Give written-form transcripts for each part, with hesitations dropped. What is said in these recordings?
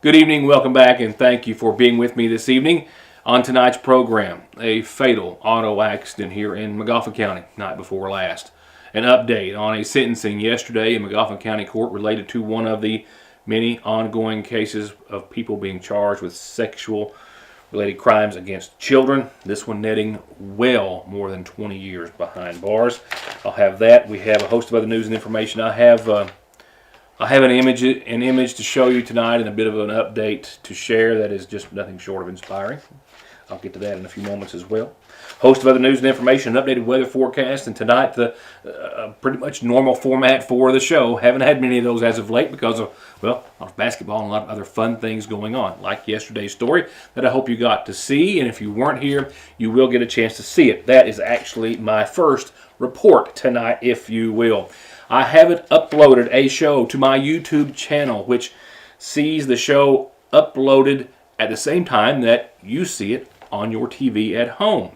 Good evening, welcome back, and thank you for being with me this evening. On tonight's program, a fatal auto accident here in McGoffin County, night before last. An update on a sentencing yesterday in McGoffin County Court related to one of the many ongoing cases of people being charged with sexual-related crimes against children. This one netting well more than 20 years behind bars. I'll have that. We have a host of other news and information. I have an image to show you tonight and a bit of an update to share that is just nothing short of inspiring. I'll get to that in a few moments as well. Host of other news and information, an updated weather forecast, and tonight the pretty much normal format for the show. Haven't had many of those as of late because of, well, a lot of basketball and a lot of other fun things going on, like yesterday's story that I hope you got to see, and if you weren't here, you will get a chance to see it. That is actually my first report tonight, if you will. I haven't uploaded a show to my YouTube channel, which sees the show uploaded at the same time that you see it on your TV at home.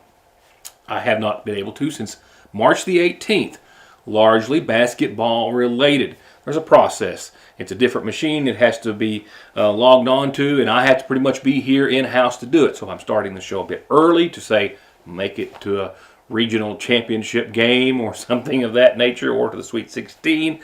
I have not been able to since March the 18th, largely basketball related. There's a process. It's a different machine it has to be logged on to, and I have to pretty much be here in-house to do it. So I'm starting the show a bit early to say make it to a regional championship game or something of that nature, or to the Sweet 16.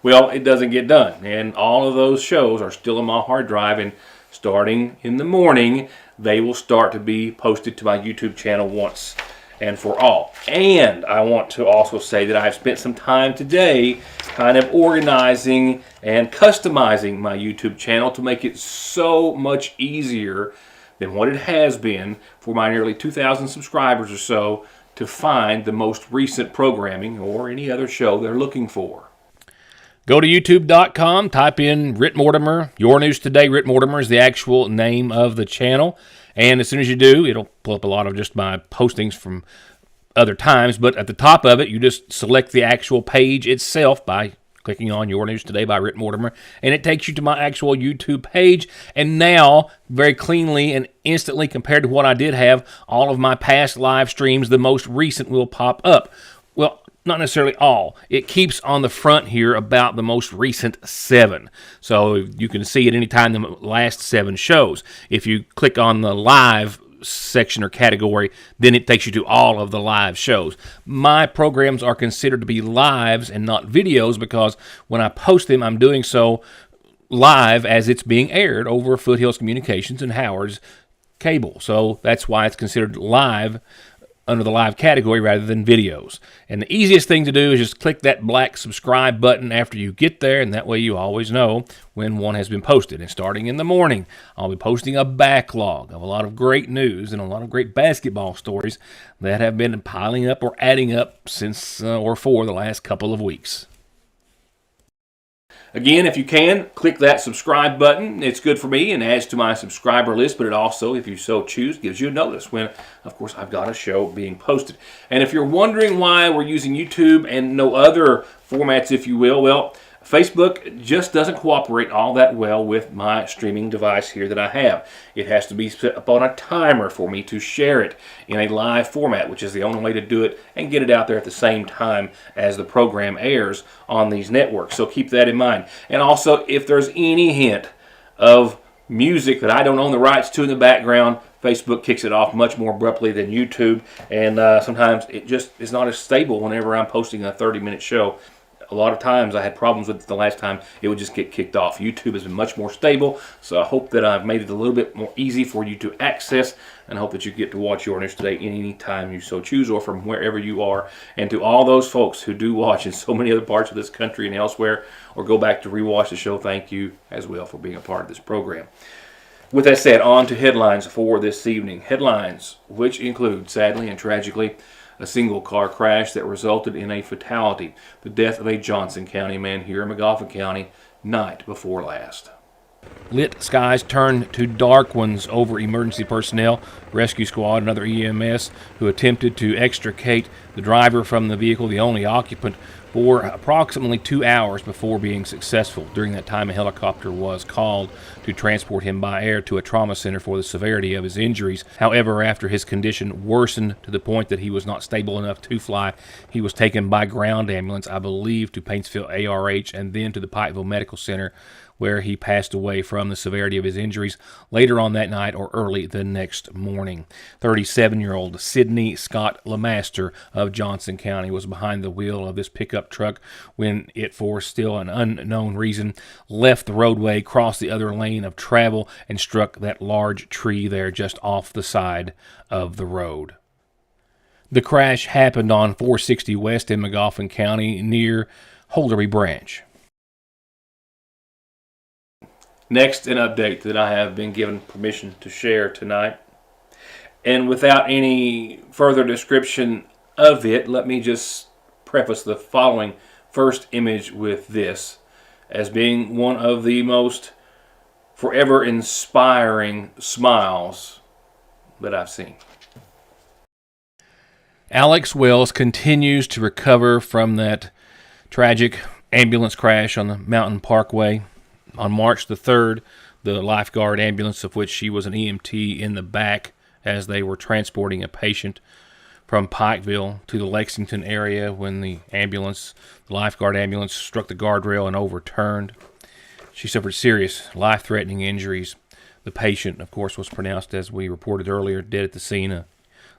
Well, it doesn't get done, and all of those shows are still on my hard drive, and starting in the morning they will start to be posted to my YouTube channel once and for all. And I want to also say that I've spent some time today kind of organizing and customizing my YouTube channel to make it so much easier than what it has been for my nearly 2,000 subscribers or so to find the most recent programming or any other show they're looking for. Go to youtube.com, type in Ritt Mortimer. Your News Today. Ritt Mortimer is the actual name of the channel. And as soon as you do, it'll pull up a lot of just my postings from other times. But at the top of it, you just select the actual page itself by clicking on Your News Today by Ritt Mortimer, and it takes you to my actual YouTube page. And now, very cleanly and instantly compared to what I did have, all of my past live streams, the most recent, will pop up. Well, not necessarily all. It keeps on the front here about the most recent 7. So you can see at any time the last 7 shows. If you click on the live section or category, then it takes you to all of the live shows. My programs are considered to be lives and not videos because when I post them, I'm doing so live as it's being aired over Foothills Communications and Howard's cable. So that's why it's considered live under the live category rather than videos. And the easiest thing to do is just click that black subscribe button after you get there, and that way you always know when one has been posted. And starting in the morning, I'll be posting a backlog of a lot of great news and a lot of great basketball stories that have been piling up or adding up since or for the last couple of weeks. Again, if you can, click that subscribe button. It's good for me and adds to my subscriber list, but it also, if you so choose, gives you a notice when, of course, I've got a show being posted. And if you're wondering why we're using YouTube and no other formats, if you will, well, Facebook just doesn't cooperate all that well with my streaming device here that I have. It has to be set up on a timer for me to share it in a live format, which is the only way to do it and get it out there at the same time as the program airs on these networks. So keep that in mind. And also, if there's any hint of music that I don't own the rights to in the background, Facebook kicks it off much more abruptly than YouTube, and sometimes it just is not as stable whenever I'm posting a 30-minute show. A lot of times I had problems with it the last time. It would just get kicked off. YouTube has been much more stable, so I hope that I've made it a little bit more easy for you to access, and I hope that you get to watch Your News Today any time you so choose or from wherever you are. And to all those folks who do watch in so many other parts of this country and elsewhere, or go back to rewatch the show, thank you as well for being a part of this program. With that said, on to headlines for this evening. Headlines which include, sadly and tragically, a single car crash that resulted in a fatality, the death of a Johnson County man here in McGoffin County night before last. Lit skies turned to dark ones over emergency personnel, rescue squad, and other EMS who attempted to extricate The driver from the vehicle, the only occupant, for approximately 2 hours before being successful. During that time, a helicopter was called to transport him by air to a trauma center for the severity of his injuries. However, after his condition worsened to the point that he was not stable enough to fly, he was taken by ground ambulance, I believe, to Paintsville ARH and then to the Pikeville Medical Center, where he passed away from the severity of his injuries later on that night or early the next morning. 37-year-old Sidney Scott Lemaster of Johnson County was behind the wheel of this pickup truck when it, for still an unknown reason, left the roadway, crossed the other lane of travel, and struck that large tree there just off the side of the road. The crash happened on 460 West in Magoffin County near Holderby Branch. Next, an update that I have been given permission to share tonight. And without any further description of it, let me just preface the following first image with this as being one of the most forever inspiring smiles that I've seen. Alex Wells continues to recover from that tragic ambulance crash on the Mountain Parkway. On March the 3rd, the lifeguard ambulance, of which she was an EMT in the back as they were transporting a patient from Pikeville to the Lexington area when the lifeguard ambulance struck the guardrail and overturned. She suffered serious, life-threatening injuries. The patient, of course, was pronounced, as we reported earlier, dead at the scene, a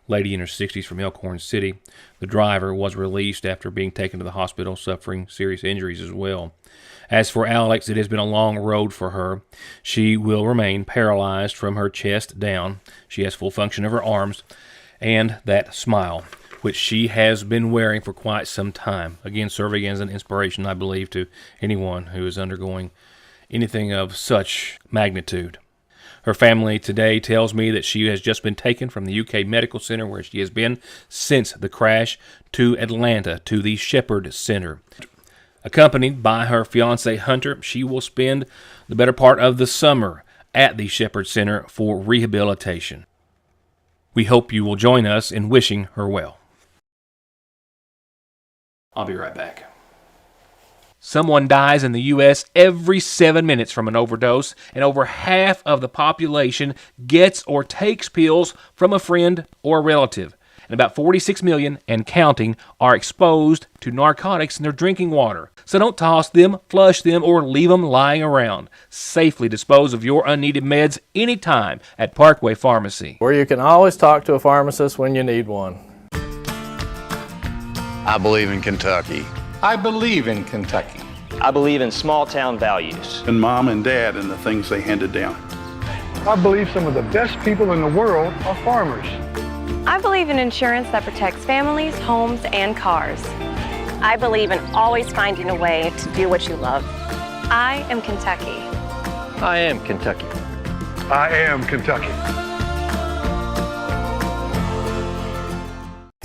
lady in her 60s from Elkhorn City. The driver was released after being taken to the hospital, suffering serious injuries as well. As for Alex, it has been a long road for her. She will remain paralyzed from her chest down. She has full function of her arms and that smile, which she has been wearing for quite some time. Again, serving as an inspiration, I believe, to anyone who is undergoing anything of such magnitude. Her family today tells me that she has just been taken from the UK Medical Center, where she has been since the crash, to Atlanta, to the Shepherd Center. Accompanied by her fiancé Hunter, she will spend the better part of the summer at the Shepherd Center for rehabilitation. We hope you will join us in wishing her well. I'll be right back. Someone dies in the U.S. every 7 minutes from an overdose, and over half of the population gets or takes pills from a friend or a relative. And about 46 million and counting are exposed to narcotics in their drinking water. So don't toss them, flush them, or leave them lying around. Safely dispose of your unneeded meds anytime at Parkway Pharmacy, where you can always talk to a pharmacist when you need one. I believe in Kentucky. I believe in Kentucky. I believe in small-town values. And Mom and Dad and the things they handed down. I believe some of the best people in the world are farmers. I believe in insurance that protects families, homes, and cars. I believe in always finding a way to do what you love. I am Kentucky. I am Kentucky. I am Kentucky.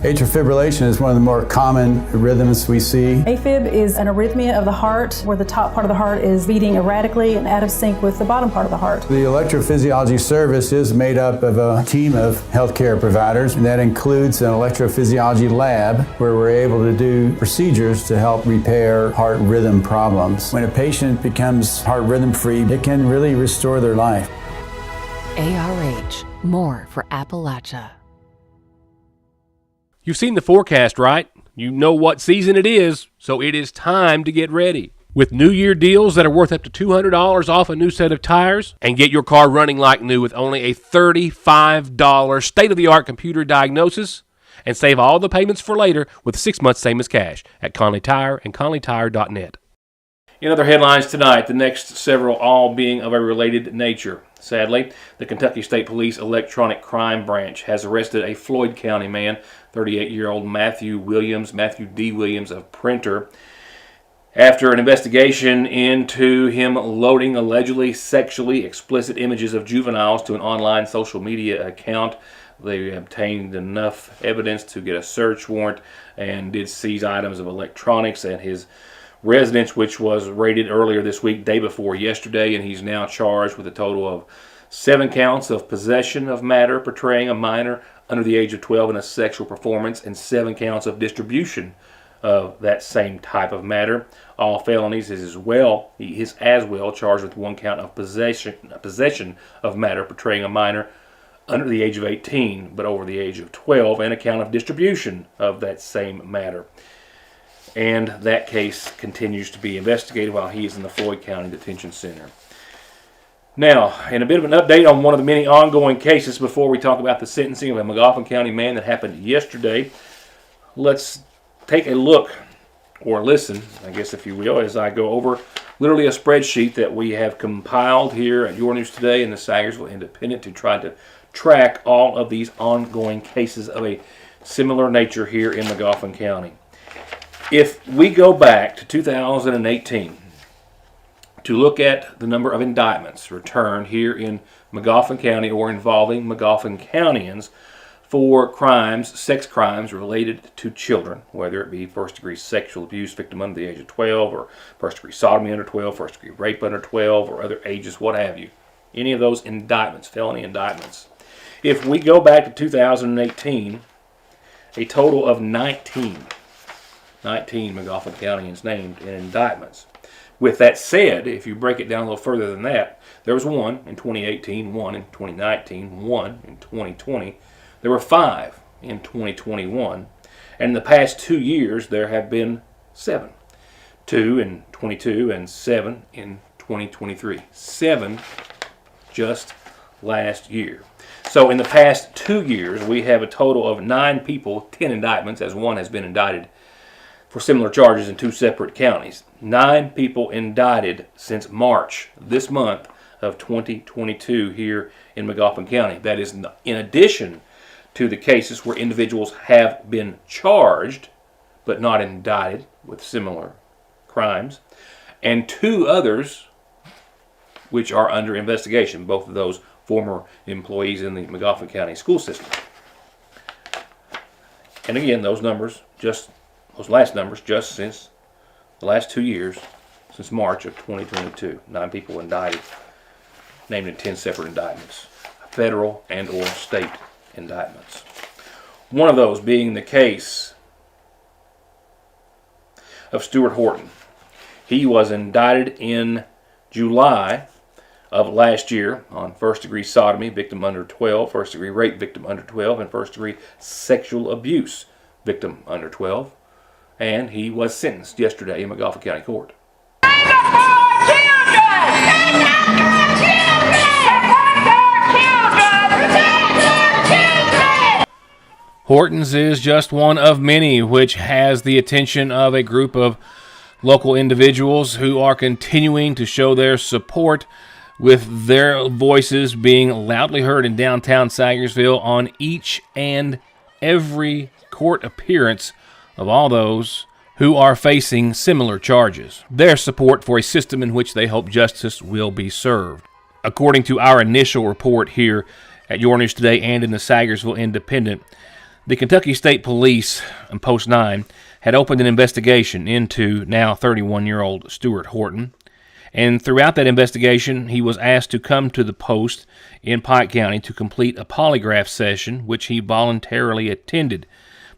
Atrial fibrillation is one of the more common rhythms we see. AFib is an arrhythmia of the heart where the top part of the heart is beating erratically and out of sync with the bottom part of the heart. The electrophysiology service is made up of a team of healthcare providers, and that includes an electrophysiology lab where we're able to do procedures to help repair heart rhythm problems. When a patient becomes heart rhythm free, it can really restore their life. ARH, more for Appalachia. You've seen the forecast, right? You know what season it is, so it is time to get ready. With New Year deals that are worth up to $200 off a new set of tires, and get your car running like new with only a $35 state-of-the-art computer diagnosis, and save all the payments for later with 6 months same as cash at Conley Tire and ConleyTire.net. In other headlines tonight, the next several all being of a related nature. Sadly, the Kentucky State Police Electronic Crime Branch has arrested a Floyd County man, 38-year-old Matthew D. Williams of Printer, after an investigation into him loading allegedly sexually explicit images of juveniles to an online social media account. They obtained enough evidence to get a search warrant and did seize items of electronics at his residence, which was raided earlier this week, day before yesterday, and he's now charged with a total of 7 counts of possession of matter portraying a minor under the age of 12 in a sexual performance, and 7 counts of distribution of that same type of matter. All felonies. He is as well charged with 1 count of possession of matter portraying a minor under the age of 18 but over the age of 12, and a count of distribution of that same matter. And that case continues to be investigated while he is in the Floyd County Detention Center. Now, in a bit of an update on one of the many ongoing cases before we talk about the sentencing of a Magoffin County man that happened yesterday, let's take a look, or listen, I guess if you will, as I go over literally a spreadsheet that we have compiled here at Your News Today and the Sagersville Independent to try to track all of these ongoing cases of a similar nature here in Magoffin County. If we go back to 2018 to look at the number of indictments returned here in Magoffin County or involving Magoffin Countyans for crimes, sex crimes related to children, whether it be first-degree sexual abuse victim under the age of 12 or first-degree sodomy under 12, first-degree rape under 12 or other ages, what have you. Any of those indictments, felony indictments. If we go back to 2018, a total of 19 Magoffin Countyans named in indictments. With that said, if you break it down a little further than that, there was 1 in 2018, 1 in 2019, 1 in 2020. There were 5 in 2021. And in the past 2 years, there have been 7. 2 in 22 and 7 in 2023. 7 just last year. So in the past 2 years, we have a total of 9 people, 10 indictments, as 1 has been indicted for similar charges in 2 separate counties. 9 people indicted since March, this month of 2022 here in Magoffin County. That is in addition to the cases where individuals have been charged but not indicted with similar crimes, and 2 others which are under investigation, both of those former employees in the Magoffin County school system. And again, those last numbers just since the last 2 years, since March of 2022. 9 people indicted, named in 10 separate indictments, federal and or state indictments. One of those being the case of Stuart Horton. He was indicted in July of last year on first-degree sodomy, victim under 12, first-degree rape, victim under 12, and first-degree sexual abuse, victim under 12. And he was sentenced yesterday in Magoffin County Court. Horton's is just one of many which has the attention of a group of local individuals who are continuing to show their support, with their voices being loudly heard in downtown Sagersville on each and every court appearance of all those who are facing similar charges. Their support for a system in which they hope justice will be served. According to our initial report here at Your News Today and in the Sagersville Independent, the Kentucky State Police on Post 9 had opened an investigation into now 31-year-old Stuart Horton. And throughout that investigation, he was asked to come to the post in Pike County to complete a polygraph session, which he voluntarily attended.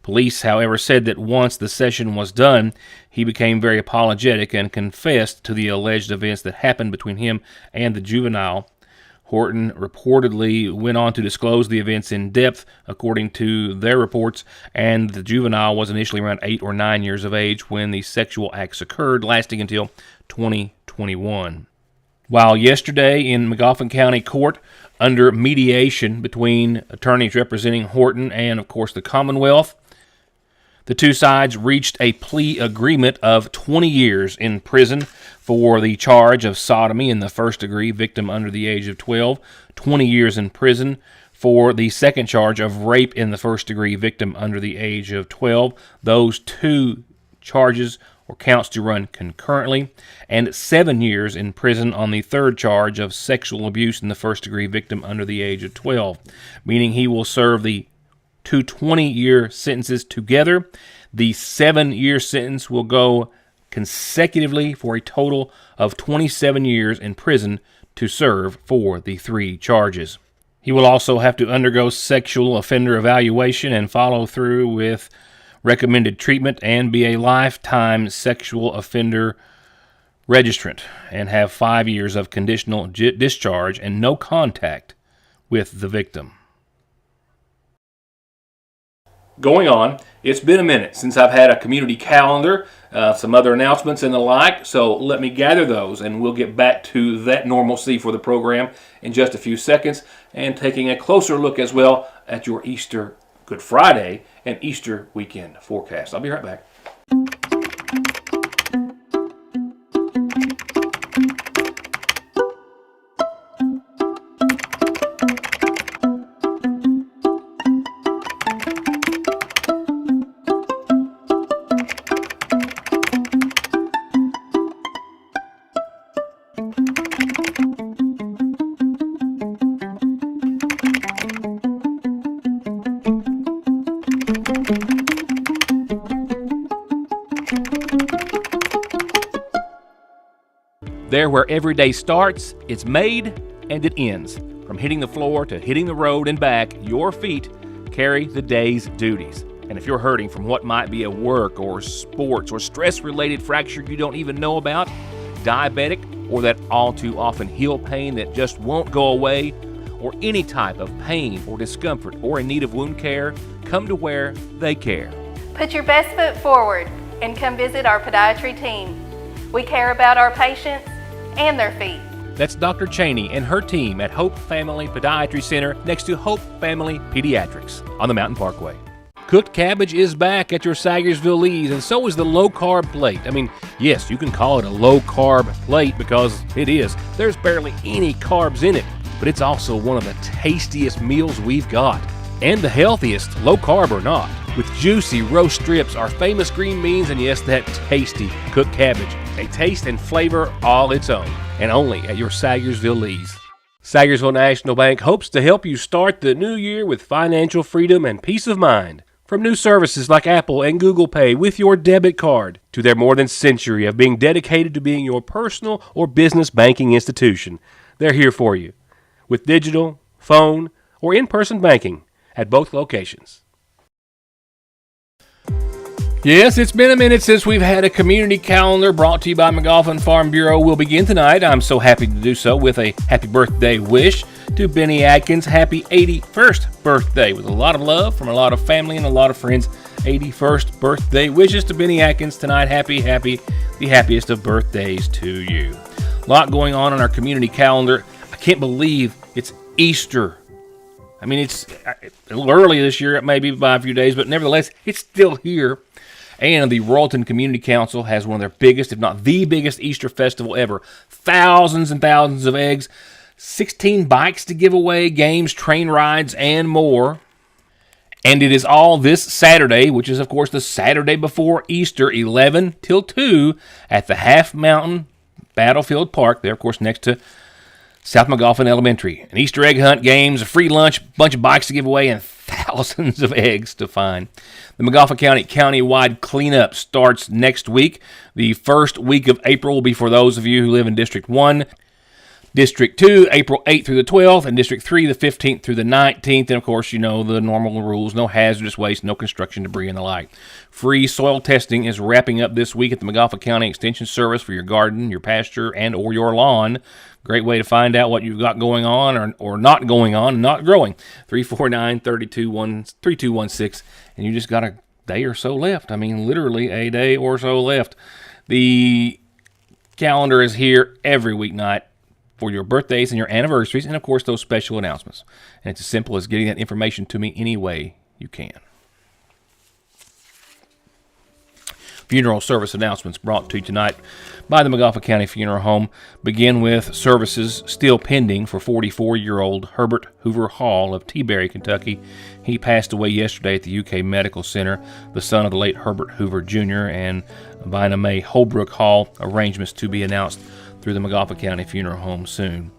Police, however, said that once the session was done, he became very apologetic and confessed to the alleged events that happened between him and the juvenile. Horton reportedly went on to disclose the events in depth, according to their reports, and the juvenile was initially around 8 or 9 years of age when the sexual acts occurred, lasting until 2021. While yesterday in Magoffin County Court, under mediation between attorneys representing Horton and, of course, the Commonwealth, the two sides reached a plea agreement of 20 years in prison for the charge of sodomy in the first degree, victim under the age of 12, 20 years in prison for the second charge of rape in the first degree, victim under the age of 12. Those 2 charges or counts to run concurrently, and 7 years in prison on the third charge of sexual abuse in the first degree, victim under the age of 12, meaning he will serve the 2 20-year sentences together. The 7-year sentence will go consecutively for a total of 27 years in prison to serve for the 3 charges. He will also have to undergo sexual offender evaluation and follow through with recommended treatment and be a lifetime sexual offender registrant and have 5 years of conditional discharge and no contact with the victim. Going on, it's been a minute since I've had a community calendar, some other announcements and the like, so let me gather those and we'll get back to that normalcy for the program in just a few seconds, and taking a closer look as well at your Easter, Good Friday, and Easter weekend forecast. I'll be right back. There where every day starts, it's made and it ends. From hitting the floor to hitting the road and back, your feet carry the day's duties. And if you're hurting from what might be a work or sports or stress-related fracture you don't even know about, diabetic, or that all too often heel pain that just won't go away, or any type of pain or discomfort or in need of wound care, come to where they care. Put your best foot forward and come visit our podiatry team. We care about our patients and their feet. That's Dr. Cheney and her team at Hope Family Podiatry Center next to Hope Family Pediatrics on the Mountain Parkway. Cooked cabbage is back at your Sagersville Lee's, and so is the low-carb plate. I mean, yes, you can call it a low-carb plate because it is. There's barely any carbs in it, but it's also one of the tastiest meals we've got. And the healthiest, low-carb or not, with juicy roast strips, our famous green beans, and yes, that tasty cooked cabbage. A taste and flavor all its own, and only at your Sagersville Lee's. Sagersville National Bank hopes to help you start the new year with financial freedom and peace of mind. From new services like Apple and Google Pay with your debit card, to their more than century of being dedicated to being your personal or business banking institution, they're here for you, with digital, phone, or in-person banking at both locations. Yes, it's been a minute since we've had a community calendar brought to you by McGoffin Farm Bureau. We'll begin tonight. I'm so happy to do so with a happy birthday wish to Benny Atkins. Happy 81st birthday with a lot of love from a lot of family and a lot of friends. 81st birthday wishes to Benny Atkins tonight. Happy, the happiest of birthdays to you. A lot going on our community calendar. I can't believe it's Easter. I mean, it's a little early this year, it may be by a few days, but nevertheless, it's still here. And the Royalton Community Council has one of their biggest, if not the biggest, Easter festival ever. Thousands and thousands of eggs, 16 bikes to give away, games, train rides, and more. And it is all this Saturday, which is, of course, the Saturday before Easter, 11 till 2, at the Half Mountain Battlefield Park. There, of course, next to South McGoffin Elementary. An Easter egg hunt, games, a free lunch, bunch of bikes to give away, and thousands of eggs to find. The McGoffin County countywide cleanup starts next week. The first week of April will be for those of you who live in District 1. District 2, April 8th through the 12th, and District 3, the 15th through the 19th. And, of course, you know the normal rules, no hazardous waste, no construction debris, and the like. Free soil testing is wrapping up this week at the McGoffin County Extension Service for your garden, your pasture, and or your lawn. Great way to find out what you've got going on or not going on, not growing. 349-3216, and you just got a day or so left. I mean, literally a day or so left. The calendar is here every weeknight for your birthdays and your anniversaries, and of course those special announcements. And it's as simple as getting that information to me any way you can. Funeral service announcements brought to you tonight by the McGoffin County Funeral Home begin with services still pending for 44-year-old Herbert Hoover Hall of T-Berry, Kentucky. He passed away yesterday at the UK Medical Center, the son of the late Herbert Hoover Jr. and Bina Mae Holbrook Hall. Arrangements to be announced through the McGoffin County Funeral Home soon.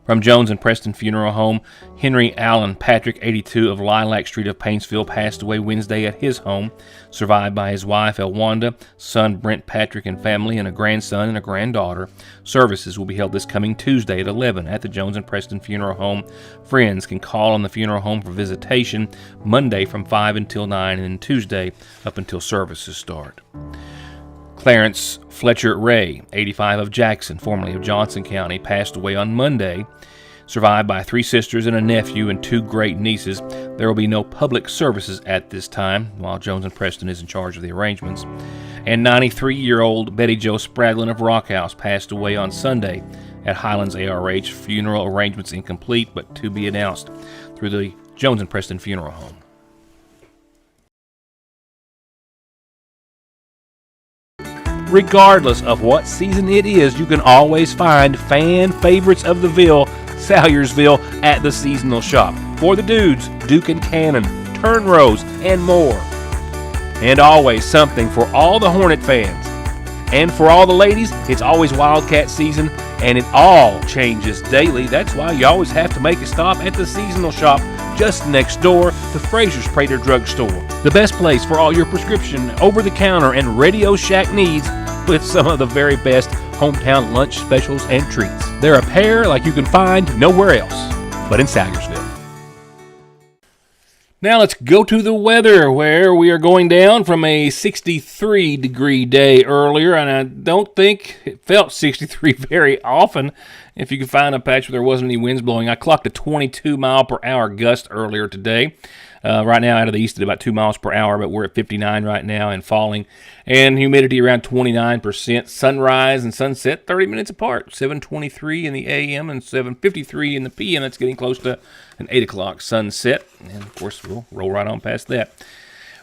From Jones and Preston Funeral Home, Henry Allen Patrick, 82, of Lilac Street of Paintsville, passed away Wednesday at his home, survived by his wife, Elwanda, son Brent Patrick and family, and a grandson and a granddaughter. Services will be held this coming Tuesday at 11 at the Jones and Preston Funeral Home. Friends can call on the funeral home for visitation Monday from 5 until 9, and then Tuesday up until services start. Clarence Fletcher Ray, 85, of Jackson, formerly of Johnson County, passed away on Monday, survived by 3 sisters and a nephew and 2 great nieces. There will be no public services at this time, while Jones and Preston is in charge of the arrangements. And 93-year-old Betty Jo Spradlin of Rockhouse passed away on Sunday at Highlands ARH. Funeral arrangements incomplete, but to be announced through the Jones and Preston Funeral Home. Regardless of what season it is, you can always find fan favorites of the Ville, Salyersville, at the seasonal shop. For the dudes, Duke and Cannon, Turn Rose, and more. And always something for all the Hornet fans. And for all the ladies, it's always Wildcat season, and it all changes daily. That's why you always have to make a stop at the seasonal shop just next door to Fraser's Prater Drug Store. The best place for all your prescription, over-the-counter, and Radio Shack needs, with some of the very best hometown lunch specials and treats. They're a pair like you can find nowhere else but in Salyersville. Now let's go to the weather, where we are going down from a 63-degree day earlier, and I don't think it felt 63 very often. If you could find a patch where there wasn't any winds blowing, I clocked a 22-mile-per-hour gust earlier today. Right now out of the east at about 2 miles per hour, but we're at 59 right now and falling. And humidity around 29%. Sunrise and sunset 30 minutes apart. 7:23 in the a.m. and 7:53 in the p.m. That's getting close to an 8 o'clock sunset. And, of course, we'll roll right on past that.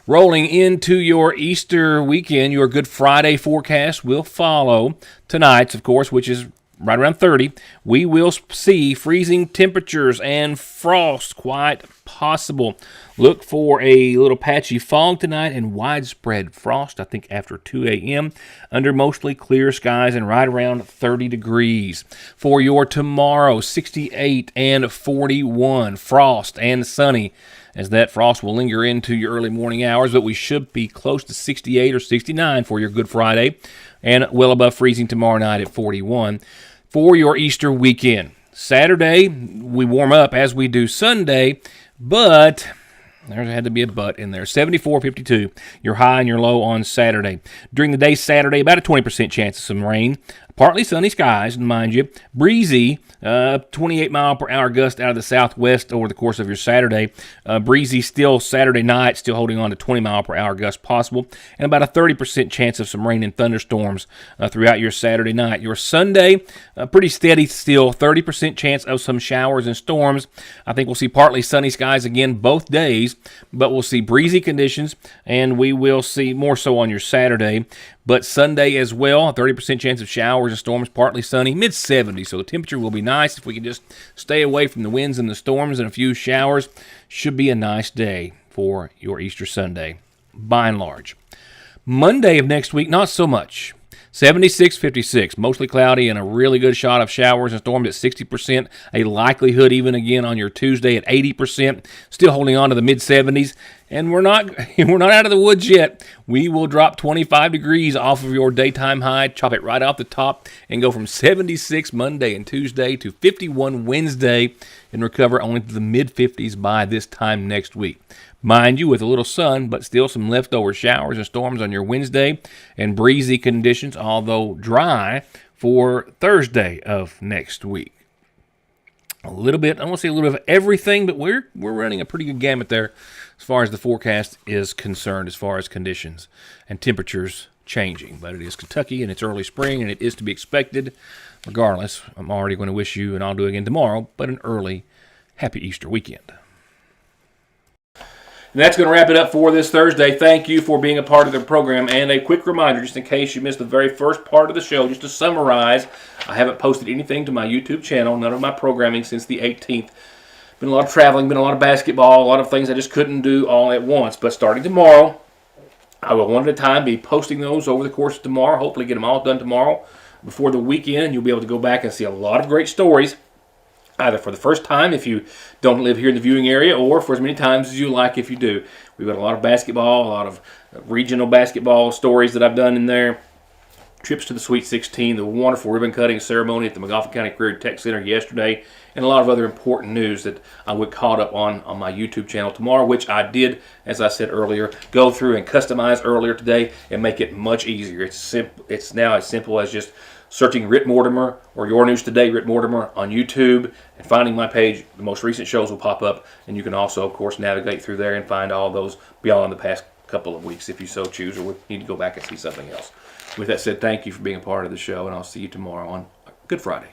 Rolling into your Easter weekend, your Good Friday forecast will follow tonight's, of course, which is right around 30. We will see freezing temperatures and frost quite possible. Look for a little patchy fog tonight and widespread frost, I think, after 2 a.m. under mostly clear skies and right around 30 degrees. For your tomorrow, 68 and 41, frost and sunny, as that frost will linger into your early morning hours, but we should be close to 68 or 69 for your Good Friday, and well above freezing tomorrow night at 41. For your Easter weekend, Saturday, we warm up as we do Sunday, but there had to be a but in there. 74-52, your high and your low on Saturday. During the day Saturday, about a 20% chance of some rain. Partly sunny skies, mind you. Breezy, 28-mile-per-hour gust out of the southwest over the course of your Saturday. Breezy still Saturday night, still holding on to 20-mile-per-hour gust possible. And about a 30% chance of some rain and thunderstorms throughout your Saturday night. Your Sunday, pretty steady still. 30% chance of some showers and storms. I think we'll see partly sunny skies again both days, but we'll see breezy conditions, and we will see more so on your Saturday. But Sunday as well, a 30% chance of showers and storms, partly sunny, mid-70s. So the temperature will be nice. If we can just stay away from the winds and the storms and a few showers, should be a nice day for your Easter Sunday, by and large. Monday of next week, not so much. 76-56, mostly cloudy and a really good shot of showers and storms at 60%. A likelihood even again on your Tuesday at 80%. Still holding on to the mid-70s. And we're not out of the woods yet. We will drop 25 degrees off of your daytime high, chop it right off the top, and go from 76 Monday and Tuesday to 51 Wednesday, and recover only to the mid-50s by this time next week. Mind you, with a little sun, but still some leftover showers and storms on your Wednesday, and breezy conditions, although dry, for Thursday of next week. A little bit, I won't say a little bit of everything, but we're running a pretty good gamut there as far as the forecast is concerned, as far as conditions and temperatures changing. But it is Kentucky, and it's early spring, and it is to be expected. Regardless, I'm already going to wish you, and I'll do it again tomorrow, but an early happy Easter weekend. And that's going to wrap it up for this Thursday. Thank you for being a part of the program. And a quick reminder, just in case you missed the very first part of the show, just to summarize, I haven't posted anything to my YouTube channel, none of my programming since the 18th. Been a lot of traveling, been a lot of basketball, a lot of things I just couldn't do all at once. But starting tomorrow, I will one at a time be posting those over the course of tomorrow. Hopefully get them all done tomorrow before the weekend. You'll be able to go back and see a lot of great stories either for the first time if you don't live here in the viewing area, or for as many times as you like if you do. We've got a lot of basketball, a lot of regional basketball stories that I've done in there. Trips to the Sweet 16, the wonderful ribbon cutting ceremony at the Magoffin County Career Tech Center yesterday, and a lot of other important news that I would caught up on my YouTube channel tomorrow, which I did, as I said earlier, go through and customize earlier today and make it much easier. It's now as simple as just searching Ritt Mortimer or Your News Today Ritt Mortimer on YouTube and finding my page. The most recent shows will pop up, and you can also, of course, navigate through there and find all those beyond the past couple of weeks if you so choose, or would need to go back and see something else. With that said, thank you for being a part of the show, and I'll see you tomorrow on Good Friday.